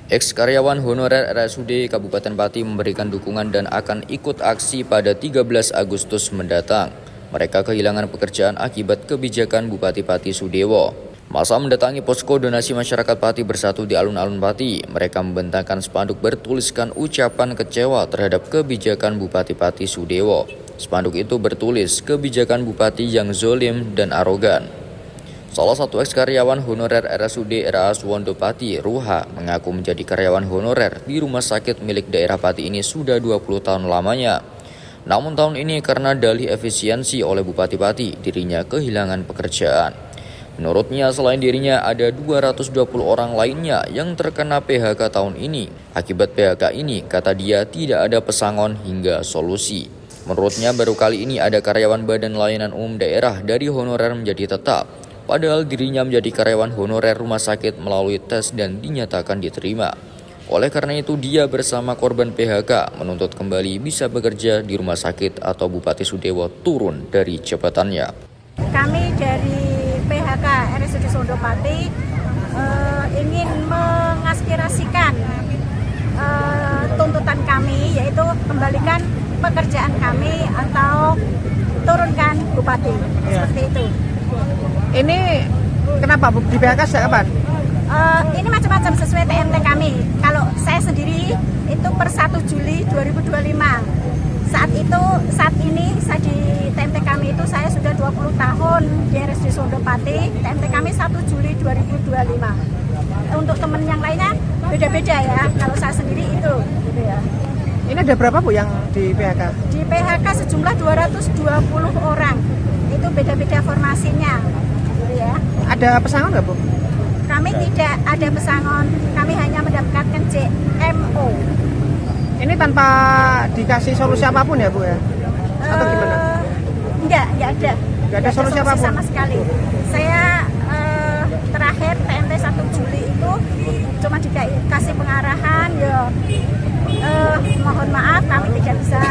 Ex-karyawan honorer RSUD Kabupaten Pati memberikan dukungan dan akan ikut aksi pada 13 Agustus mendatang. Mereka kehilangan pekerjaan akibat kebijakan Bupati Pati Sudewo. Masa mendatangi posko donasi masyarakat Pati bersatu di alun-alun Pati. Mereka membentangkan spanduk bertuliskan ucapan kecewa terhadap kebijakan Bupati Pati Sudewo. Spanduk itu bertulis kebijakan Bupati yang zolim dan arogan. Salah satu ex-karyawan honorer RSUD RA Suwondo Pati, Ruha, mengaku menjadi karyawan honorer di rumah sakit milik daerah Pati ini sudah 20 tahun lamanya. Namun tahun ini karena dalih efisiensi oleh Bupati Pati, dirinya kehilangan pekerjaan. Menurutnya selain dirinya ada 220 orang lainnya yang terkena PHK tahun ini. Akibat PHK ini, kata dia tidak ada pesangon hingga solusi. Menurutnya baru kali ini ada karyawan Badan Layanan Umum Daerah dari honorer menjadi tetap. Padahal dirinya menjadi karyawan honorer rumah sakit melalui tes dan dinyatakan diterima. Oleh karena itu dia bersama korban PHK menuntut kembali bisa bekerja di rumah sakit atau Bupati Sudewo turun dari jabatannya. Kami dari PHK RSUD Suwondo Pati ingin mengaspirasikan tuntutan kami, yaitu kembalikan pekerjaan kami atau turunkan Bupati. Seperti itu. Ini kenapa Bu? Di PHK sejak kapan? Ini macam-macam sesuai TMT kami. Kalau saya sendiri itu per 1 Juli 2025. Saat ini saya di TMT kami itu saya sudah 20 tahun di RSUD Suwondo Pati. TMT kami 1 Juli 2025. Untuk teman yang lainnya beda-beda ya. Kalau saya sendiri itu gitu ya. Ini ada berapa Bu yang di PHK? Di PHK sejumlah 220 orang. Itu beda-beda formasinya. Ya. Ada pesangon nggak Bu? Kami tidak ada pesangon, kami hanya mendapatkan CMO. Ini tanpa dikasih solusi apapun ya Bu ya? Atau gimana? Enggak ada. Enggak ada solusi apapun? Sama sekali. Saya terakhir TMT 1 Juli itu cuma dikasih pengarahan, ya mohon maaf kami tidak bisa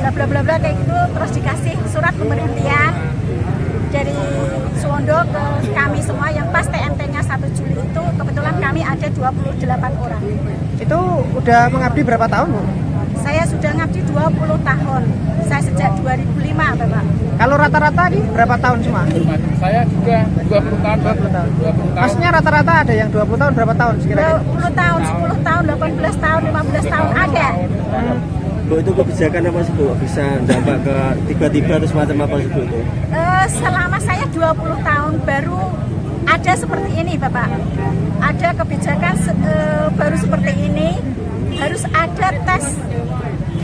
bla bla bla bla kayak gitu, terus dikasih surat pemberhentian dari Suwondo ke kami semua yang pas TMT-nya 1 Juli itu kebetulan kami ada 28 orang. Itu udah mengabdi berapa tahun Bu? Saya sudah ngabdi 20 tahun. Saya sejak 2005 Bapak. Kalau rata-rata ini berapa tahun semua? Saya juga 20 tahun. 20 tahun. Maksudnya rata-rata ada yang 20 tahun berapa tahun sekiranya? 20 tahun, 10 tahun, 18 tahun, 15 tahun ada. Bu, itu kebijakan apa sih Bu? Bisa dampak ke tiba-tiba atau semacam apa sih Bu itu? Selama saya 20 tahun baru ada seperti ini Bapak. Ada kebijakan baru seperti ini, harus ada tes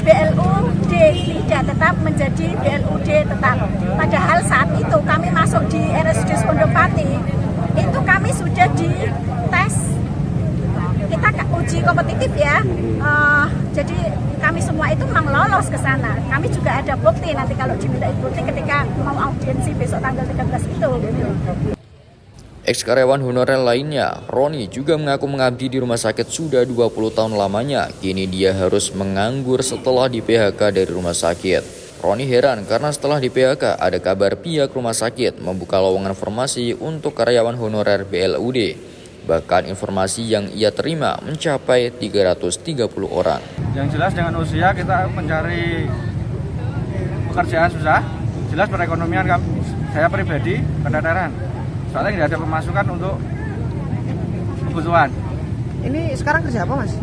BLUD tidak tetap menjadi BLUD tetap. Padahal saat itu kami masuk di RSUD Suwondo Pati, itu kami sudah di tes, kita uji kompetitif ya. Jadi kami semua itu memang lolos ke sana. Kami juga ada bukti nanti kalau diminta bukti ketika mau audiensi besok tanggal 13 itu. Ex-karyawan honorer lainnya, Roni, juga mengaku mengabdi di rumah sakit sudah 20 tahun lamanya. Kini dia harus menganggur setelah di PHK dari rumah sakit. Roni heran karena setelah di PHK ada kabar pihak rumah sakit membuka lowongan formasi untuk karyawan honorer BLUD. Bahkan informasi yang ia terima mencapai 330 orang. Yang jelas dengan usia kita mencari pekerjaan susah. Jelas perekonomian saya pribadi keteteran. Soalnya tidak ada pemasukan untuk kebutuhan. Ini sekarang kerja apa Mas?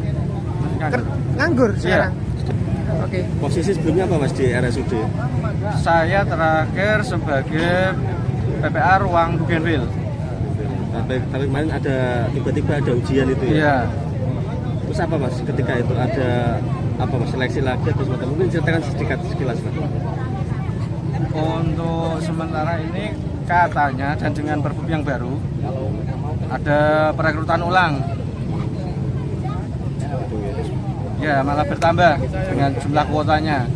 Nganggur sekarang? Iya. Oke. Posisi sebelumnya apa Mas di RSUD? Saya terakhir sebagai PPA Ruang Bougainville. Tapi kemarin ada tiba-tiba ada ujian itu ya? Iya. Terus apa Mas ketika itu ada apa Mas seleksi lagi atau semacam, mungkin ceritakan sedikit sekilas Mas. Untuk sementara ini katanya dan dengan Perbup yang baru ada perekrutan ulang. Ya malah bertambah dengan jumlah kuotanya.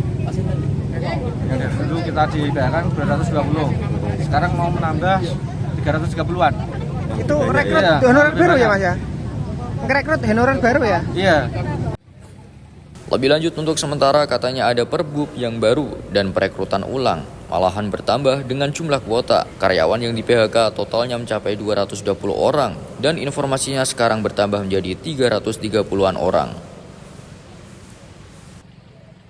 Yang dari dulu kita dibayarkan 220. Sekarang mau menambah 330-an. Itu rekrut honorer baru ya Mas ya? Rekrut honorer baru ya? Iya. Lebih lanjut untuk sementara katanya ada Perbup yang baru dan perekrutan ulang. malahan bertambah dengan jumlah kuota. Karyawan yang di PHK totalnya mencapai 220 orang dan informasinya sekarang bertambah menjadi 330-an orang.